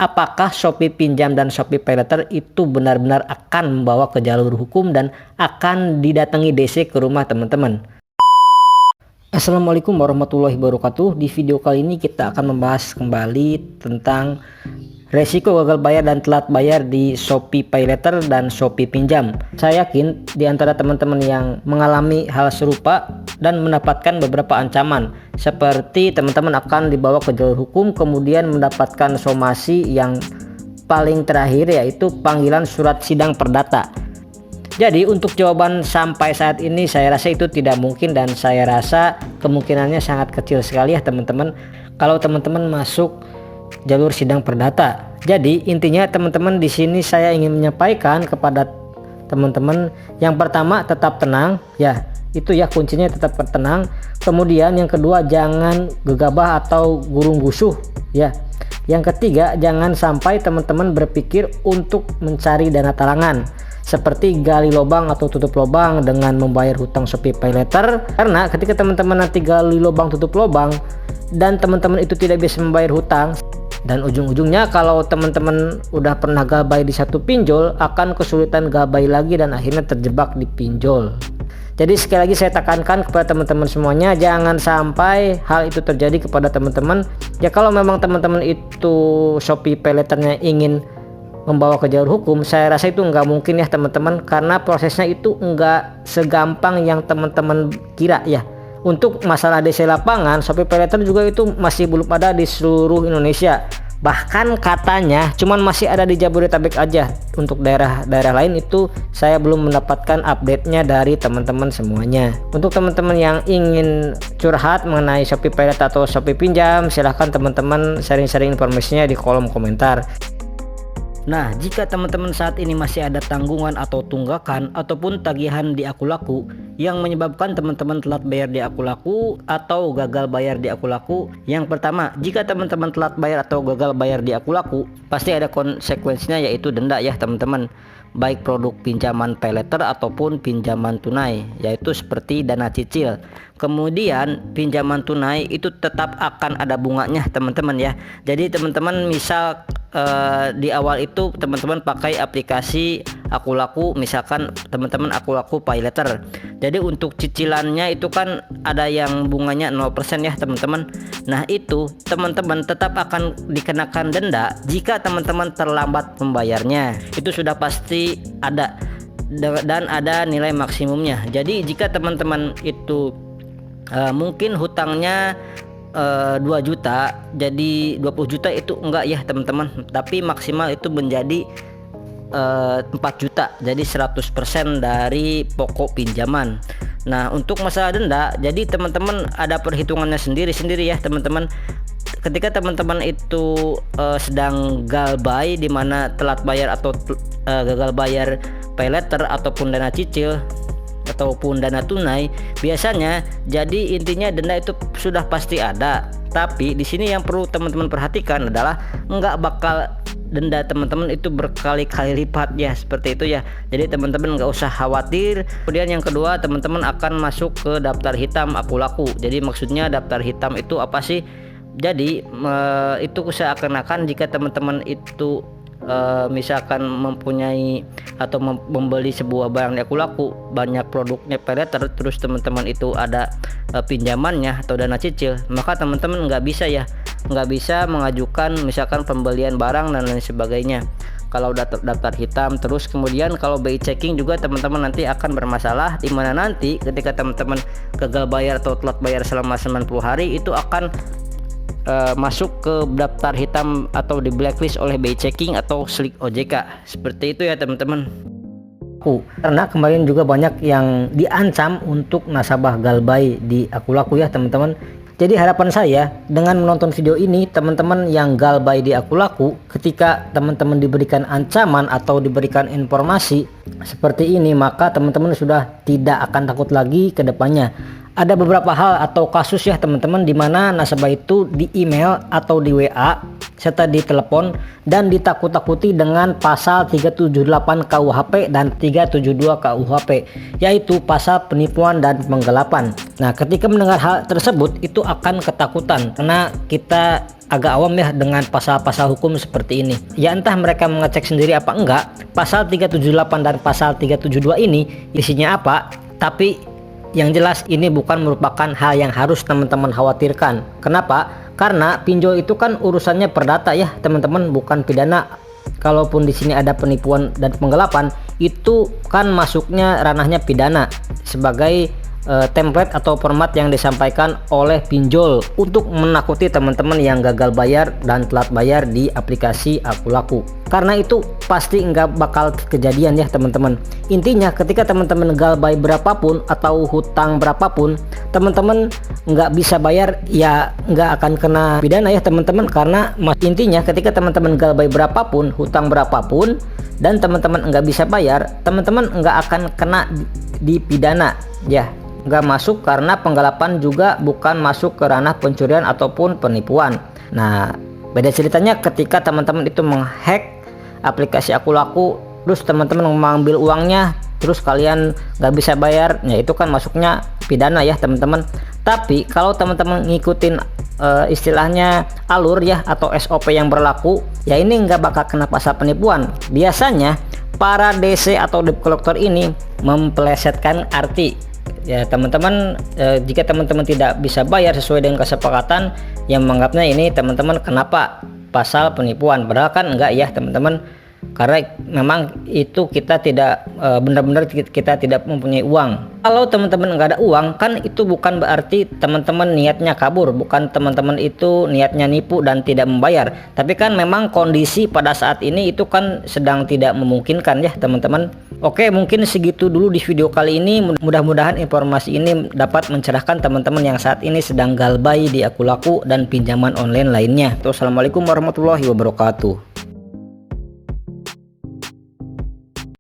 apakah Shopee Pinjam dan Shopee PayLater itu benar-benar akan membawa ke jalur hukum dan akan didatangi DC ke rumah teman-teman. Assalamualaikum warahmatullahi wabarakatuh. Di video kali ini kita akan membahas kembali tentang resiko gagal bayar dan telat bayar di Shopee PayLater dan Shopee Pinjam. Saya yakin di antara teman-teman yang mengalami hal serupa dan mendapatkan beberapa ancaman, seperti teman-teman akan dibawa ke jalur hukum, kemudian mendapatkan somasi yang paling terakhir yaitu panggilan surat sidang perdata. Jadi untuk jawaban sampai saat ini saya rasa itu tidak mungkin, dan saya rasa kemungkinannya sangat kecil sekali ya teman-teman kalau teman-teman masuk jalur sidang perdata. Jadi intinya teman-teman, di sini saya ingin menyampaikan kepada teman-teman, yang pertama tetap tenang ya, itu ya kuncinya, tetap tenang. Kemudian yang kedua, jangan gegabah atau gurung gusuh ya. Yang ketiga, jangan sampai teman-teman berpikir untuk mencari dana talangan seperti gali lubang atau tutup lubang dengan membayar hutang Shopee PayLater, karena ketika teman-teman nanti gali lubang tutup lubang dan teman-teman itu tidak bisa membayar hutang, dan ujung-ujungnya kalau teman-teman udah pernah gabay di satu pinjol akan kesulitan gabay lagi dan akhirnya terjebak di pinjol. Jadi sekali lagi saya tekankan kepada teman-teman semuanya, jangan sampai hal itu terjadi kepada teman-teman. Ya kalau memang teman-teman itu Shopee PayLaternya ingin membawa ke jalur hukum, saya rasa itu nggak mungkin ya teman-teman, karena prosesnya itu nggak segampang yang teman-teman kira ya. Untuk masalah DC lapangan, Shopee PayLater juga itu masih belum ada di seluruh Indonesia. Bahkan katanya cuman masih ada di Jabodetabek aja. Untuk daerah-daerah lain itu saya belum mendapatkan update-nya dari teman-teman semuanya. Untuk teman-teman yang ingin curhat mengenai Shopee PayLater atau Shopee Pinjam, silahkan teman-teman sharing-sharing informasinya di kolom komentar. Nah, jika teman-teman saat ini masih ada tanggungan atau tunggakan ataupun tagihan di Akulaku yang menyebabkan teman-teman telat bayar di Akulaku atau gagal bayar di Akulaku, yang pertama, jika teman-teman telat bayar atau gagal bayar di Akulaku, pasti ada konsekuensinya yaitu denda ya teman-teman, baik produk pinjaman PayLater ataupun pinjaman tunai, yaitu seperti dana cicil. Kemudian pinjaman tunai itu tetap akan ada bunganya teman-teman ya. Jadi teman-teman misal di awal itu teman-teman pakai aplikasi Akulaku, misalkan teman-teman Akulaku PayLater. Jadi untuk cicilannya itu kan ada yang bunganya 0% ya teman-teman. Nah itu teman-teman tetap akan dikenakan denda jika teman-teman terlambat membayarnya. Itu sudah pasti ada, dan ada nilai maksimumnya. Jadi jika teman-teman itu mungkin hutangnya 2 juta, jadi 20 juta itu enggak ya teman-teman, tapi maksimal itu menjadi 4 juta, jadi 100% dari pokok pinjaman. Nah untuk masalah denda, jadi teman-teman ada perhitungannya sendiri-sendiri ya teman-teman. Ketika teman-teman itu sedang galbay, dimana telat bayar atau gagal bayar PayLater ataupun dana cicil ataupun dana tunai, biasanya jadi intinya denda itu sudah pasti ada. Tapi di sini yang perlu teman-teman perhatikan adalah nggak bakal denda teman-teman itu berkali-kali lipat ya, seperti itu ya. Jadi teman-teman nggak usah khawatir. Kemudian yang kedua, teman-teman akan masuk ke daftar hitam Akulaku. Jadi maksudnya daftar hitam itu apa sih? Jadi itu seakan-akan jika teman-teman itu misalkan mempunyai atau membeli sebuah barang di Akulaku, banyak produknya PayLater, terus teman-teman itu ada pinjamannya atau dana cicil, maka teman-teman nggak bisa mengajukan misalkan pembelian barang dan lain sebagainya kalau daftar hitam. Terus kemudian kalau BI checking juga teman-teman nanti akan bermasalah, dimana nanti ketika teman-teman gagal bayar atau telat bayar selama 90 hari itu akan masuk ke daftar hitam atau di blacklist oleh BI checking atau Slick OJK. Seperti itu ya teman-teman. Karena kemarin juga banyak yang diancam untuk nasabah galbay di Akulaku ya teman-teman. Jadi harapan saya dengan menonton video ini, teman-teman yang galbay di Akulaku, ketika teman-teman diberikan ancaman atau diberikan informasi seperti ini, maka teman-teman sudah tidak akan takut lagi ke depannya. Ada beberapa hal atau kasus ya teman-teman, di mana nasabah itu di email atau di WA serta di telepon dan ditakut-takuti dengan pasal 378 KUHP dan 372 KUHP, yaitu pasal penipuan dan penggelapan. Nah, ketika mendengar hal tersebut itu akan ketakutan karena kita agak awam ya dengan pasal-pasal hukum seperti ini. Ya entah mereka mengecek sendiri apa enggak, pasal 378 dan pasal 372 ini isinya apa, tapi yang jelas ini bukan merupakan hal yang harus teman-teman khawatirkan. Kenapa? Karena pinjol itu kan urusannya perdata ya teman-teman, bukan pidana. Kalaupun di sini ada penipuan dan penggelapan, itu kan masuknya ranahnya pidana sebagai template atau format yang disampaikan oleh pinjol untuk menakuti teman-teman yang gagal bayar dan telat bayar di aplikasi Akulaku. Karena itu pasti nggak bakal kejadian ya teman-teman. Intinya ketika teman-teman gagal bayar berapapun atau hutang berapapun, teman-teman nggak bisa bayar ya nggak akan kena pidana ya teman-teman. Karena intinya ketika teman-teman gagal bayar berapapun, hutang berapapun, dan teman-teman nggak bisa bayar, teman-teman nggak akan kena di pidana ya. Nggak masuk karena penggelapan juga bukan masuk ke ranah pencurian ataupun penipuan. Nah, beda ceritanya ketika teman-teman itu menghack aplikasi Akulaku, terus teman-teman mengambil uangnya, terus kalian nggak bisa bayar, ya itu kan masuknya pidana ya teman-teman. Tapi kalau teman-teman ngikutin istilahnya alur ya atau SOP yang berlaku, ya ini nggak bakal kena pasal penipuan. Biasanya para DC atau debt collector ini mempelesetkan arti. Ya teman-teman, jika teman-teman tidak bisa bayar sesuai dengan kesepakatan, yang menganggapnya ini teman-teman kenapa pasal penipuan, padahal kan enggak ya teman-teman, karena memang itu kita tidak benar-benar kita tidak mempunyai uang. Kalau teman-teman nggak ada uang kan itu bukan berarti teman-teman niatnya kabur, bukan teman-teman itu niatnya nipu dan tidak membayar, tapi kan memang kondisi pada saat ini itu kan sedang tidak memungkinkan ya teman-teman. Oke, mungkin segitu dulu di video kali ini. Mudah-mudahan informasi ini dapat mencerahkan teman-teman yang saat ini sedang galbay di Akulaku dan pinjaman online lainnya. Assalamualaikum warahmatullahi wabarakatuh.